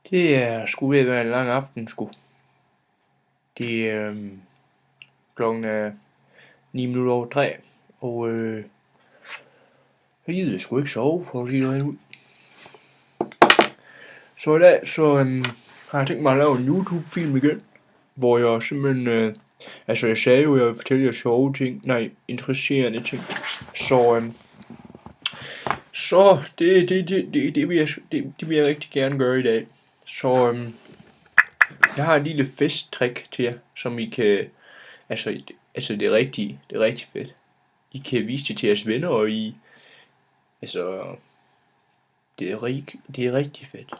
Det er sgu ved at være en lang aften, sgu. Det er klokken er 3:09, og jeg gider sgu ikke sove, for at sige noget ud. Så i dag, har jeg tænkt mig at lave en YouTube-film igen, hvor jeg simpelthen, jeg sagde jo, at jeg vil fortælle jer sjove ting, interesserende ting. Så det vil jeg rigtig gerne gøre i dag. Så jeg har et lille festtrick til jer, som I kan, det er rigtig fedt. I kan vise det til jeres venner, og det er rigtig fedt.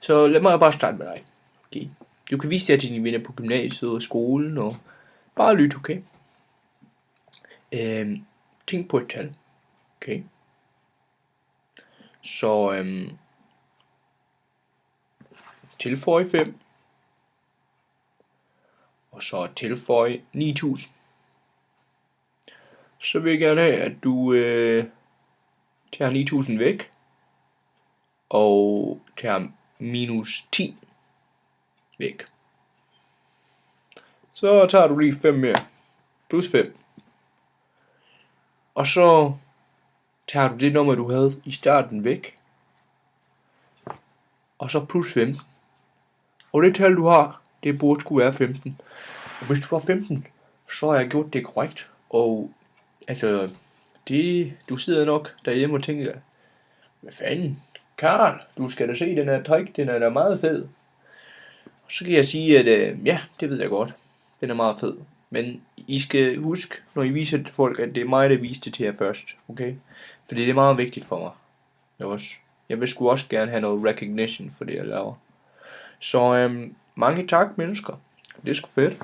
Så lad mig bare starte med dig. Okay. Du kan vise det til dine venner på gymnasiet og skolen, og bare lyt, okay? Tænk på et tal, okay? Så tilføj 5, og så tilføj 9000. Så vil jeg gerne have, at du tager 9000 væk, og tager minus 10 væk. Så tager du lige 5 mere, plus 5. Og så tager du det nummer, du havde i starten væk, og så plus 15. Og det tal, du har, det burde skulle være 15. Og hvis du har 15, så har jeg gjort det korrekt. Og du sidder nok derhjemme og tænker, hvad fanden, Karl, du skal da se den her trick, den er da meget fed. Og så kan jeg sige, at ja, det ved jeg godt, den er meget fed. Men I skal huske, når I viser det til folk, at det er mig, der viser det til jer først, okay? Fordi det er meget vigtigt for mig. Jeg vil sgu også gerne have noget recognition for det, jeg laver. Så mange tak, mennesker. Det er sgu fedt.